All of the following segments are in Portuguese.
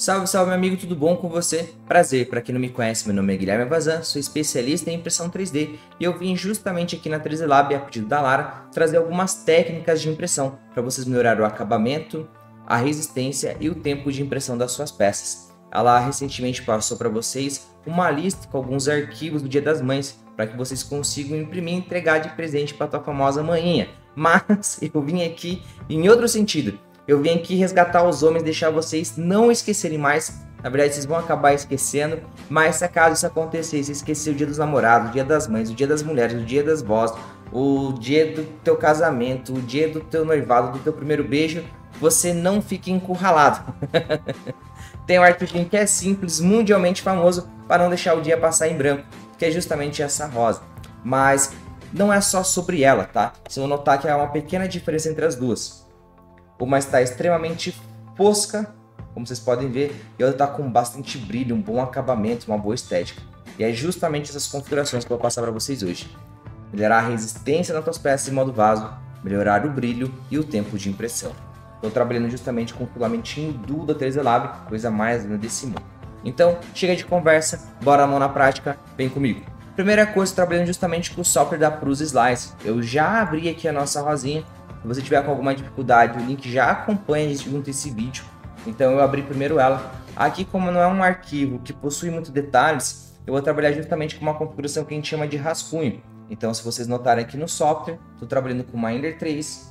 Salve, salve, meu amigo, tudo bom com você? Prazer, para quem não me conhece, meu nome é Guilherme Vazan, sou especialista em impressão 3D e eu vim justamente aqui na 3D Lab, a pedido da Lara, trazer algumas técnicas de impressão para vocês melhorar o acabamento, a resistência e o tempo de impressão das suas peças. Ela recentemente passou para vocês uma lista com alguns arquivos do Dia das Mães para que vocês consigam imprimir e entregar de presente para a tua famosa manhinha. Mas eu vim aqui em outro sentido. Eu vim aqui resgatar os homens, deixar vocês não esquecerem mais. Na verdade, vocês vão acabar esquecendo. Mas se acaso isso acontecer, você esquecer o dia dos namorados, o dia das mães, o dia das mulheres, o dia das vós, o dia do teu casamento, o dia do teu noivado, do teu primeiro beijo, você não fique encurralado. Tem um arquivinho que é simples, mundialmente famoso, para não deixar o dia passar em branco, que é justamente essa rosa. Mas não é só sobre ela, tá? Vocês vão notar que há uma pequena diferença entre as duas. Uma está extremamente fosca, como vocês podem ver, e a outra está com bastante brilho, um bom acabamento, uma boa estética. E é justamente essas configurações que eu vou passar para vocês hoje. Melhorar a resistência das suas peças em modo vaso, melhorar o brilho e o tempo de impressão. Estou trabalhando justamente com o filamentinho duo da 3D Lab, coisa mais linda desse mundo. Então, chega de conversa, bora a mão na prática, vem comigo. Primeira coisa, trabalhando justamente com o software da Prusa Slice. Eu já abri aqui a nossa rosinha. Se você tiver com alguma dificuldade, o link já acompanha junto a esse vídeo. Então eu abri primeiro ela. Aqui, como não é um arquivo que possui muitos detalhes, eu vou trabalhar justamente com uma configuração que a gente chama de rascunho. Então, se vocês notarem aqui no software, estou trabalhando com uma Ender 3,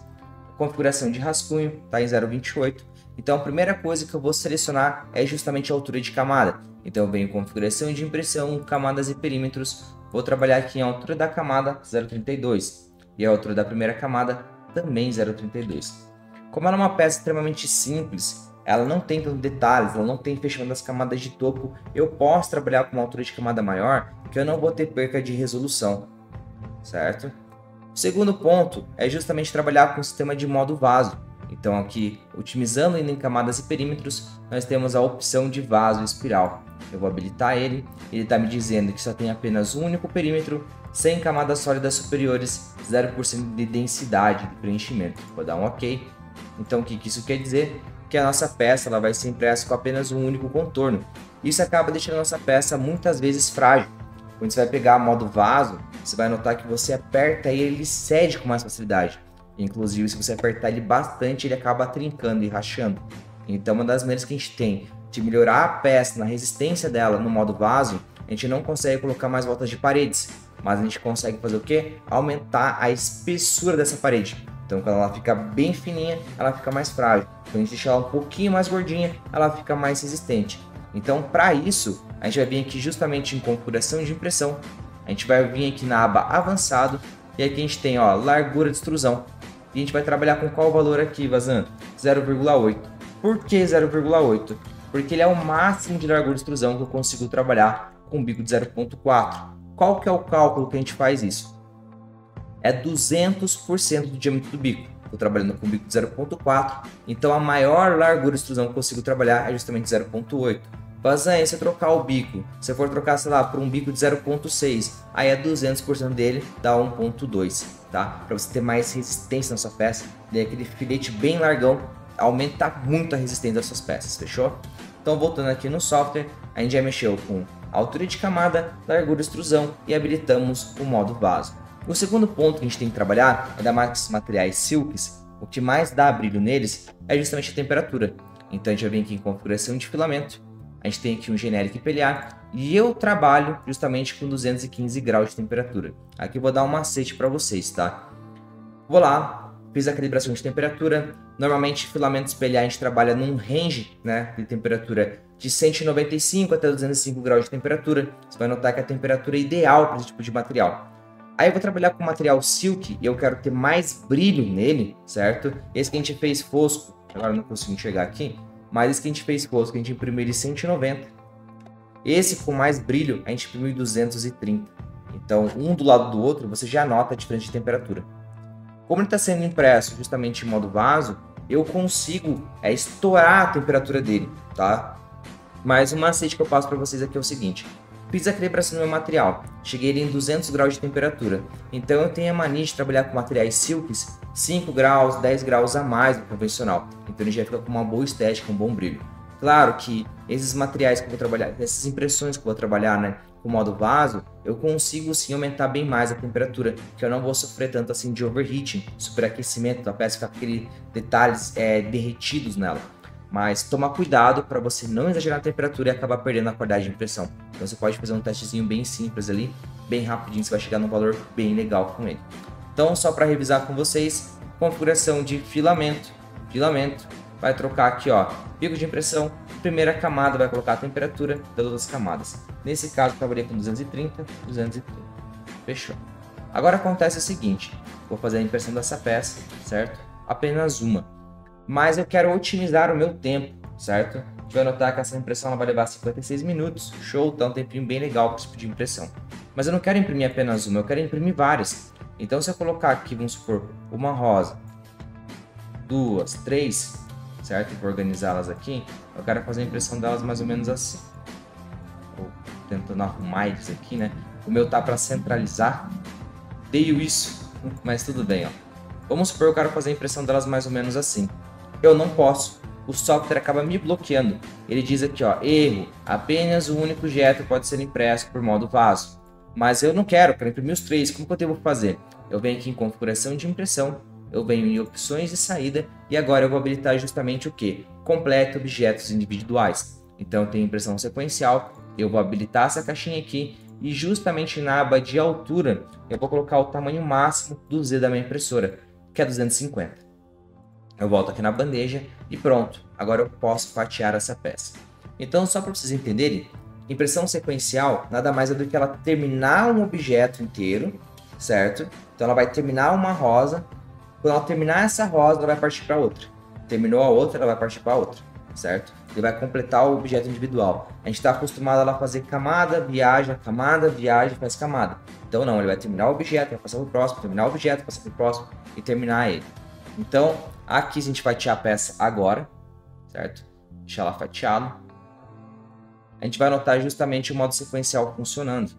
configuração de rascunho, está em 0.28. Então a primeira coisa que eu vou selecionar é justamente a altura de camada. Então eu venho em configuração de impressão, camadas e perímetros. Vou trabalhar aqui em altura da camada 0.32 e a altura da primeira camada também 0.32. Como ela é uma peça extremamente simples, ela não tem tantos detalhes, ela não tem fechamento das camadas de topo, eu posso trabalhar com uma altura de camada maior, que eu não vou ter perca de resolução, certo? O segundo ponto é justamente trabalhar com o sistema de modo vaso. Então aqui, otimizando ainda em camadas e perímetros, nós temos a opção de vaso espiral. Eu vou habilitar ele está me dizendo que só tem apenas um único perímetro, sem camadas sólidas superiores, 0% de densidade de preenchimento. Vou dar um OK. Então o que isso quer dizer? Que a nossa peça ela vai ser impressa com apenas um único contorno. Isso acaba deixando a nossa peça muitas vezes frágil. Quando você vai pegar modo vaso, você vai notar que você aperta e ele cede com mais facilidade. Inclusive, se você apertar ele bastante, ele acaba trincando e rachando. Então, uma das maneiras que a gente tem de melhorar a peça na resistência dela no modo vaso, a gente não consegue colocar mais voltas de paredes, mas a gente consegue fazer o quê? Aumentar a espessura dessa parede. Então, quando ela fica bem fininha, ela fica mais frágil. Quando a gente deixar ela um pouquinho mais gordinha, ela fica mais resistente. Então, para isso, a gente vai vir aqui justamente em configuração de impressão. A gente vai vir aqui na aba avançado e aqui a gente tem largura de extrusão. E a gente vai trabalhar com qual valor aqui, Vazan? 0.8. Por que 0.8? Porque ele é o máximo de largura de extrusão que eu consigo trabalhar com um bico de 0.4. Qual que é o cálculo que a gente faz isso? É 200% do diâmetro do bico. Estou trabalhando com um bico de 0.4, então a maior largura de extrusão que eu consigo trabalhar é justamente 0.8. Vazan, se eu trocar o bico, se eu for trocar, sei lá, por um bico de 0.6, aí é 200% dele, dá 1.2, tá? Para você ter mais resistência na sua peça, daí aquele filete bem largão, aumenta muito a resistência das suas peças, fechou? Então voltando aqui no software, a gente já mexeu com altura de camada, largura de extrusão e habilitamos o modo vaso. O segundo ponto que a gente tem que trabalhar é dar mais materiais silks. O que mais dá brilho neles é justamente a temperatura. Então a gente vai vir aqui em configuração de filamento. A gente tem aqui um genérico PLA e eu trabalho justamente com 215 graus de temperatura. Aqui eu vou dar um macete para vocês, tá? Vou lá, fiz a calibração de temperatura. Normalmente filamentos PLA a gente trabalha num range, né, de temperatura de 195 até 205 graus de temperatura. Você vai notar que a temperatura é ideal para esse tipo de material. Aí eu vou trabalhar com material silk e eu quero ter mais brilho nele, certo? Esse que a gente fez fosco, agora eu não consigo enxergar aqui, mas esse que a gente fez fosco, a gente imprimiu ele 190. Esse com mais brilho, a gente imprimiu 230. Então, um do lado do outro, você já nota a diferença de temperatura. Como ele está sendo impresso justamente em modo vaso, eu consigo estourar a temperatura dele, tá? Mas o macete que eu passo para vocês aqui é o seguinte. Fiz a calibração do meu material, cheguei ele em 200 graus de temperatura. Então eu tenho a mania de trabalhar com materiais silks 5 graus, 10 graus a mais do convencional. Então ele já fica com uma boa estética, um bom brilho. Claro que esses materiais que eu vou trabalhar, essas impressões que eu vou trabalhar, né, com o modo vaso, eu consigo sim aumentar bem mais a temperatura, que eu não vou sofrer tanto assim de overheating, superaquecimento da peça, ficar com aqueles detalhes derretidos nela. Mas tomar cuidado para você não exagerar a temperatura e acabar perdendo a qualidade de impressão. Então você pode fazer um testezinho bem simples ali, bem rapidinho, você vai chegar num valor bem legal com ele. Então, só para revisar com vocês, configuração de filamento, vai trocar aqui, ó, pico de impressão, primeira camada vai colocar a temperatura das outras camadas. Nesse caso, eu trabalhei com 230, 230. Fechou. Agora acontece o seguinte, vou fazer a impressão dessa peça, certo? Apenas uma. Mas eu quero otimizar o meu tempo, certo? Você vai notar que essa impressão ela vai levar 56 minutos, show, tá um tempinho bem legal para esse tipo de impressão. Mas eu não quero imprimir apenas uma, eu quero imprimir várias. Então se eu colocar aqui, vamos supor, uma rosa, duas, três, certo? Vou organizá-las aqui, eu quero fazer a impressão delas mais ou menos assim. Vou tentando arrumar isso aqui, né? O meu tá para centralizar, odeio isso, mas tudo bem, ó. Vamos supor que eu quero fazer a impressão delas mais ou menos assim. Eu não posso, o software acaba me bloqueando. Ele diz aqui, ó, erro, apenas o único objeto pode ser impresso por modo vaso. Mas eu não quero imprimir os três, como que eu devo fazer? Eu venho aqui em configuração de impressão, eu venho em opções de saída e agora eu vou habilitar justamente o que? Complete objetos individuais. Então eu tenho impressão sequencial, eu vou habilitar essa caixinha aqui e justamente na aba de altura eu vou colocar o tamanho máximo do Z da minha impressora, que é 250. Eu volto aqui na bandeja e pronto, agora eu posso fatiar essa peça. Então só para vocês entenderem, impressão sequencial nada mais é do que ela terminar um objeto inteiro, certo? Então ela vai terminar uma rosa, quando ela terminar essa rosa ela vai partir para outra. Terminou a outra, ela vai partir para outra, certo? Ele vai completar o objeto individual. A gente está acostumado a ela fazer camada, viaja, faz camada. Então não, ele vai terminar o objeto, vai passar para o próximo, terminar o objeto, passar para o próximo e terminar ele. Então aqui a gente vai fatiar a peça agora, certo? Deixar ela fatiada. A gente vai notar justamente o modo sequencial funcionando.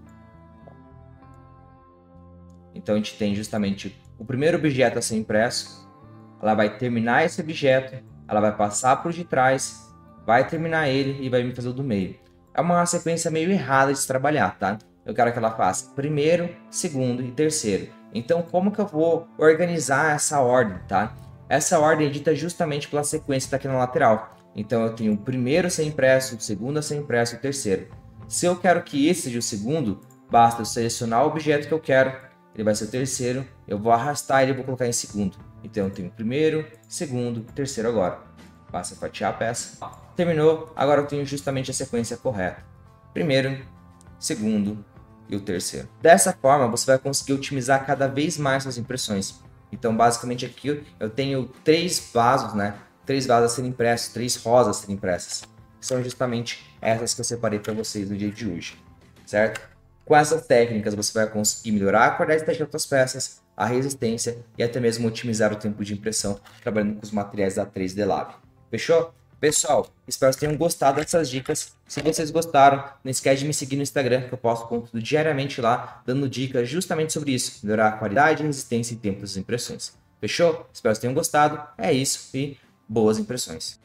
Então a gente tem justamente o primeiro objeto a ser impresso, ela vai terminar esse objeto, ela vai passar por de trás, vai terminar ele e vai me fazer o do meio. É uma sequência meio errada de se trabalhar, tá? Eu quero que ela faça primeiro, segundo e terceiro. Então como que eu vou organizar essa ordem, tá? Essa ordem é dita justamente pela sequência que está aqui na lateral. Então eu tenho o primeiro a ser impresso, o segundo a ser impresso e o terceiro. Se eu quero que esse seja o segundo, basta eu selecionar o objeto que eu quero, ele vai ser o terceiro, eu vou arrastar ele e vou colocar em segundo. Então eu tenho o primeiro, segundo, terceiro agora. Basta fatiar a peça. Terminou, agora eu tenho justamente a sequência correta. Primeiro, segundo e o terceiro. Dessa forma você vai conseguir otimizar cada vez mais suas impressões. Então basicamente aqui eu tenho três vasos, né? 3 vasos a serem impressos, 3 rosas a serem impressas. São justamente essas que eu separei para vocês no dia de hoje, certo? Com essas técnicas você vai conseguir melhorar a qualidade das suas peças, a resistência e até mesmo otimizar o tempo de impressão trabalhando com os materiais da 3D Lab. Fechou? Pessoal, espero que tenham gostado dessas dicas. Se vocês gostaram, não esquece de me seguir no Instagram, que eu posto conteúdo diariamente lá, dando dicas justamente sobre isso, melhorar a qualidade, resistência e tempo das impressões. Fechou? Espero que tenham gostado. É isso e boas impressões.